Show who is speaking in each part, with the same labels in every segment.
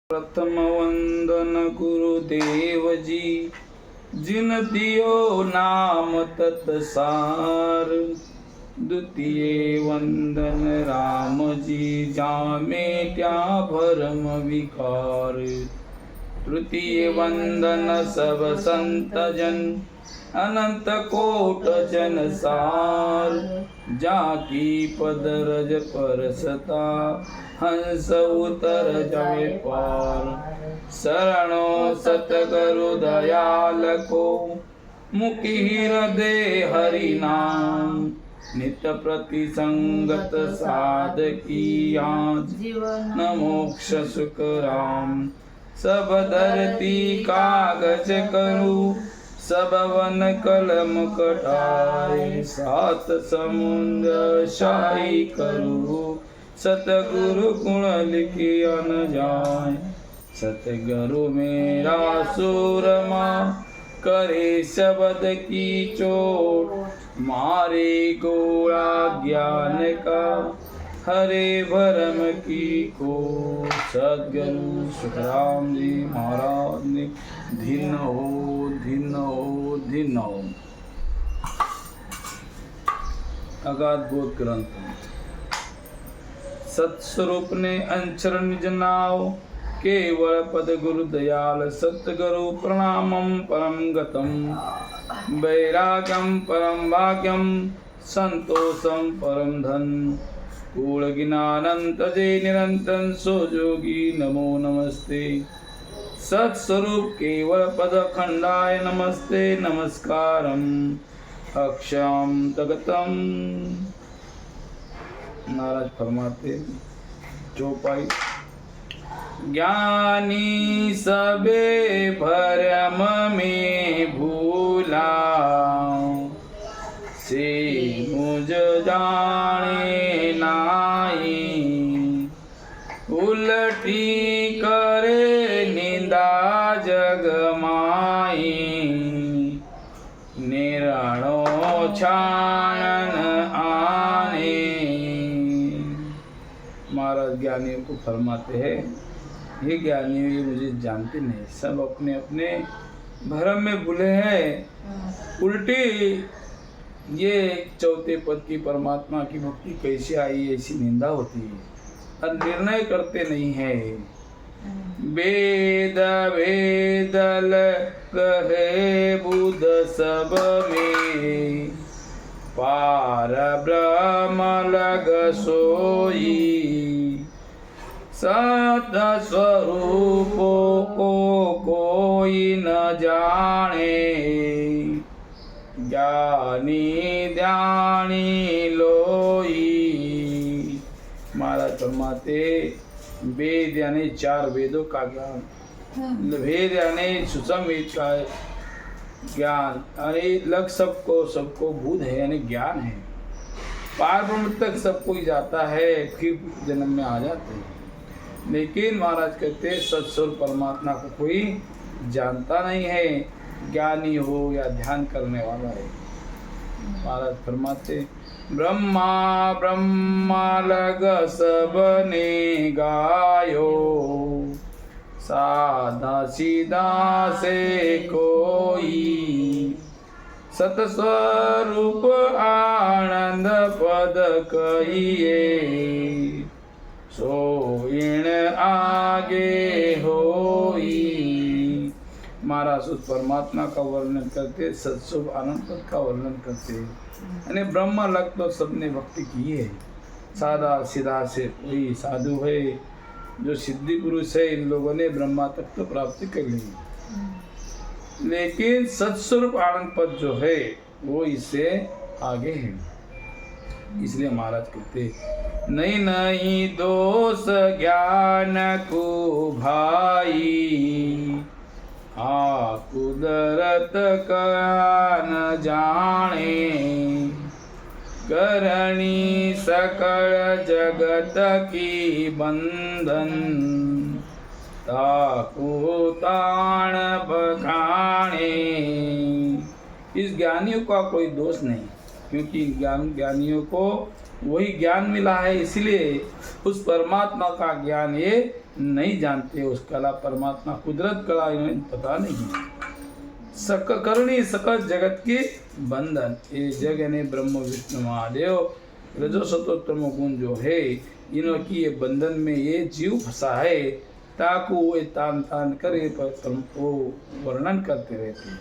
Speaker 1: प्रथम वंदन गुरुदेव जी, जिन दियो नाम तत्सार। द्वितीय वंदन राम जी, जामे त्या भरम विकार। तृतीय वंदन सब संत जन, अनंत कोट जन सार। जाकी पद रज परसता, हंस उतर जवे पार। शरणो सतगुरु दयाल को, मुखी हृदय हरि नाम। नित प्रति संगत साधकी आज, न मोक्ष सुख राम। सब धरती कागज करूं, सब वन कलम कटाए। सात समुद्र शाही करूं, सतगुरु गुण लिखिया न जाए। सतगुरु मेरा सूरमा, करे शब्द की चोट। मारे गोला ज्ञान का, हरे भरम की को। सदगुरु सुखराम जी महाराज ने धीन हो धीन हो धीन हो। अगाध बोध ग्रंथ। सत्स्वरूप ने अंचर निज नाव, केवल पद गुरु दयाल। सतगुरु प्रणामम परम गतम, वैरागम परम भाग्यम। संतोषम परम धन, कूल ज्ञानंत जे निरंतर सो जोगी नमो नमस्ते। सत्स्वरूप केवल पद खंडाय नमस्ते नमस्कारम। अक्षयम तगतम। महाराज फरमाते चौपाई। ज्ञानी सबे भरम में भूला, से मुझ जाने नाई। उलटी करे निंदा जग माई, निराणो छानन आने। महाराज ज्ञानियों को फरमाते हैं, ये ज्ञानियों ये मुझे जानते नहीं, सब अपने अपने भरम में भूले हैं। उल्टी ये चौथे पद की परमात्मा की भक्ति कैसे आई, ऐसी निंदा होती है और निर्णय करते नहीं है। वेद वेदल कहे बुध सब में, पार ब्रह्म लग सोई। सत स्वरूप को कोई न जाने, ज्ञानी ध्यानी लोई। महाराज फरमाते वेद यानी चार वेदों का ज्ञान। वेद यानी सुसंवेद का ज्ञान, अरे लग सबको बुध है यानी ज्ञान है। पार ब्रह्म तक सब कोई जाता है, फिर जन्म में आ जाते हैं। लेकिन महाराज कहते सत्स्वरूप परमात्मा को कोई जानता नहीं है, ज्ञानी हो या ध्यान करने वाला है। महाराज फरमाते ब्रह्मा ब्रह्मा लग सबने गायो, साधा सीधा से कोई। सतस्वरूप आनंद पद कहिए, सो इन आगे होई। महाराज उस परमात्मा का वर्णन करते, सत्स्वरूप आनंद पद का वर्णन करते। यानी ब्रह्म लग तो सबने भक्ति की है, सादा सीधा से कोई साधु है जो सिद्धि पुरुष है, इन लोगों ने ब्रह्मा तक तो प्राप्ति कर ली। लेकिन सत्स्वरूप आनंद पद जो है वो इससे आगे है। इसलिए महाराज कहते नहीं नहीं दोष ज्ञान को भाई, कुदरत का न जाने। करणी सकल जगत की बंधन, ताको ताण बखाने। इस ज्ञानियों का कोई दोष नहीं, क्योंकि ज्ञानियों को वही ज्ञान मिला है, इसलिए उस परमात्मा का ज्ञान ये नहीं जानते उस कला परमात्मा कुदरत कला इन्हें पता नहीं। करणी सकल जगत के बंधन, ये जग यानी ब्रह्म विष्णु महादेव रजो सतो तमो गुण जो है इनकी ये बंधन में ये जीव फंसा है, ताकू वो तान तान करे पर वो वर्णन करते रहते हैं।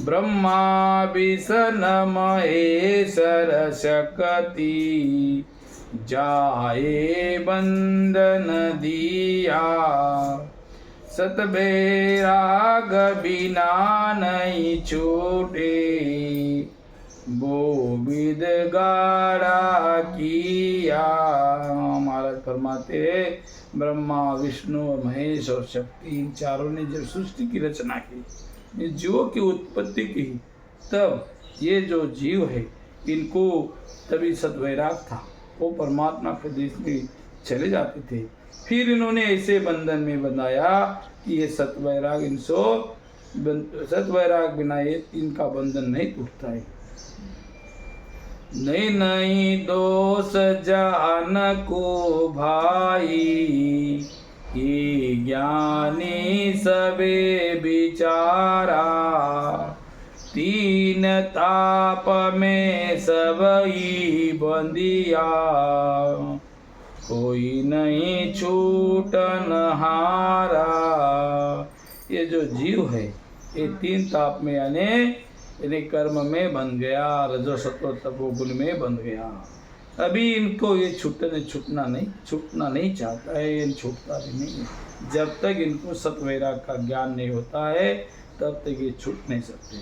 Speaker 1: ब्रह्मा विष्ण महेश्वर शक्ति जाए बंधन दिया, सतबैराग बिना नहीं छूटे, वो विद गाड़ा किया। महाराज फरमाते ब्रह्मा विष्णु और महेश और शक्ति इन चारों ने जब सृष्टि की रचना की, ये जीवों की उत्पत्ति की, तब ये जो जीव है इनको तभी सतवैराग था, वो परमात्मा के देश में चले जाते थे। फिर इन्होंने ऐसे बंधन में बंधाया कि ये सतवैराग इनसो सतवैराग बिना ये इनका बंधन नहीं टूटता है। नहीं नहीं दोष जान को भाई, ये ज्ञानी सबे बिचारा, तीन ताप में सबई बंदिया, कोई नहीं छूटन हारा। ये जो जीव है ये तीन ताप में यानी कर्म में बन गया, रजो सत्व तपो गुण में बन गया। अभी इनको ये छूटना नहीं चाहता है, ये छूटता भी नहीं है। जब तक इनको सतवैराग का ज्ञान नहीं होता है तब तक ये छूट नहीं सकते।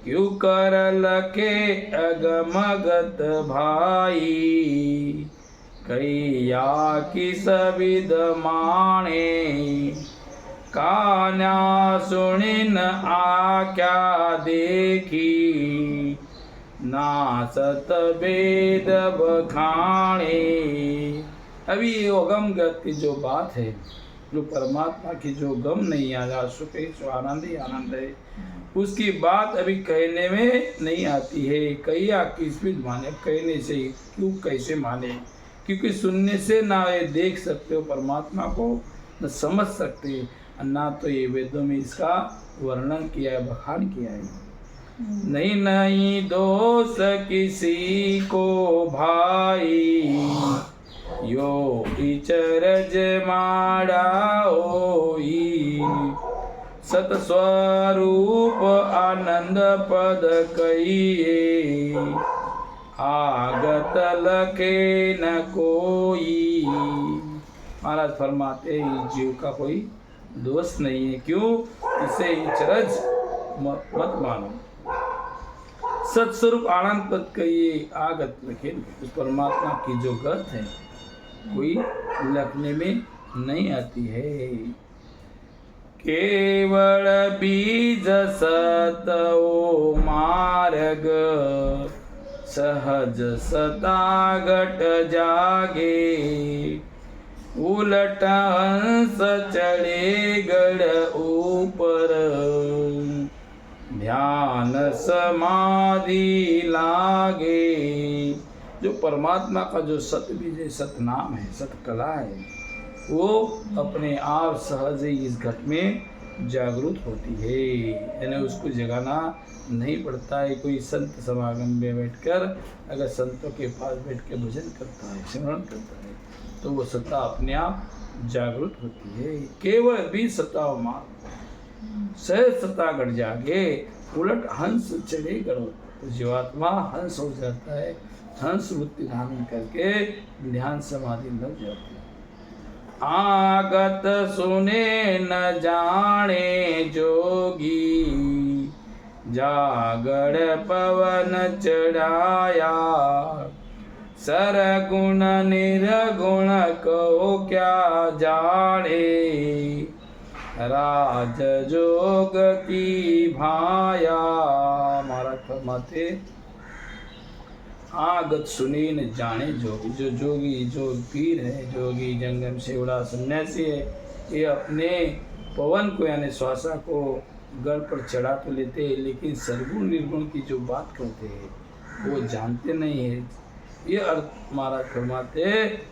Speaker 1: क्यों कर लके अगमगत भाई, कैया की सविद माणे, कान्या सुनिन आख्या देखी, नासत वेद बखाणे। अभी ये अगमगत की जो बात है, जो परमात्मा की जो गम नहीं आ सुख है, जो आनंद ही आनंद है, उसकी बात अभी कहने में नहीं आती है। कैया किस भी माने, कहने से क्यों कैसे माने, क्योंकि सुनने से ना ये देख सकते हो परमात्मा को, न समझ सकते, ना तो ये वेदों में इसका वर्णन किया है, बखान किया है। नहीं नहीं दोष किसी को भाई, यो विचरज माड़ा होई, सत स्वरूप आनंद पद कहिए, आगत लखे न कोई। महाराज फरमाते इस जीव का कोई दोष नहीं है, क्यों? इसे चरज मत मानो। सत्स्वरूप आनंद पद कहिए, आगत लखे, उस परमात्मा की जो गत है कोई लखने में नहीं आती है। केवल बीज सत ओ मार्ग, सहज सतागट जागे, उलट हंस चढ़े गढ़ ऊपर, ध्यान समाधि लागे। जो परमात्मा का जो सत बीज है, सत नाम है, सत कला है, वो अपने आप सहज ही इस घट में जागृत होती है, यानी उसको जगाना नहीं पड़ता है। कोई संत समागम में बैठकर अगर संतों के पास बैठ के भजन करता है, स्मरण करता है, तो वो सत्ता अपने आप जागृत होती है। केवल भी सत्ता मार, सहज सत्ता घट जागे, उलट हंस चढ़े गढ़। तो जीवात्मा हंस हो जाता है, हंस वृत्ति धारण करके ध्यान समाधि लग जाती है। आगत सुने न जाने जोगी, जागड़ पवन चढ़ाया, सरगुण निर्गुण को क्या जाने, राज जोग की भाया। महाराज फरमाते आगत सुनी न जाने जोगी। जो जोगी, जो पीर है, जोगी जंगम सेवड़ा सन्यासी है, ये अपने पवन को यानी श्वासा को गढ़ पर चढ़ा तो लेते हैं, लेकिन सरगुण निर्गुण की जो बात करते हैं वो जानते नहीं है। ये अर्थ महाराज फरमाते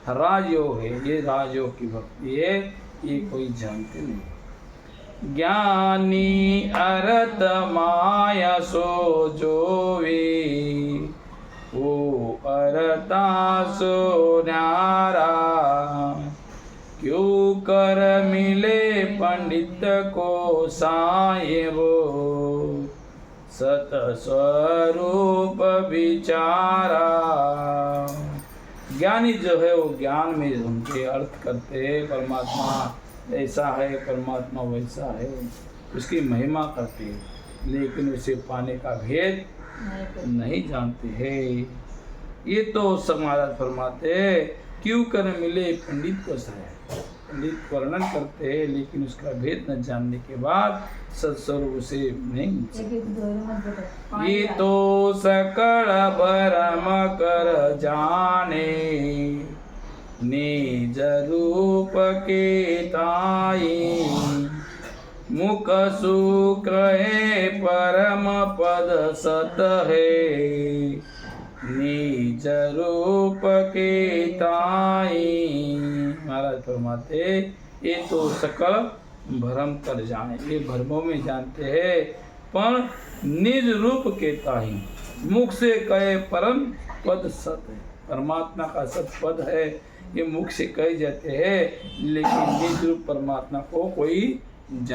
Speaker 1: राजयोग है, ये राजयोग की भक्ति है, ये कोई जानते नहीं। ज्ञानी अर्थ माया सो जोवे, वो अरता सो न्यारा, क्यों कर मिले पंडित को साहेबो, सत स्वरूप विचारा। ज्ञानी जो है वो ज्ञान में उनके अर्थ करते हैं, परमात्मा ऐसा है, परमात्मा वैसा है, उसकी महिमा करते हैं, लेकिन उसे पाने का भेद नहीं जानते हैं। ये तो सब महाराज फरमाते हैं, क्यों कर मिले पंडित को साहेब, पंडित वर्णन करते हैं लेकिन उसका भेद न जानने के बाद सत्स्वरूप से नहीं मिल सकते। ये तो सकल भरम कर जाने, निज रूप के ताई, मुख शुक्र है परम पद सत है, निज रूप के ताई। महाराज फरमाते ये तो सकल भ्रम कर जाने, ये भ्रमों में जानते हैं, पर निज रूप के ताई, मुख से कहे परम पद सत है, परमात्मा का सत पद है, ये मुख से कहे जाते हैं, लेकिन निज रूप परमात्मा को कोई जान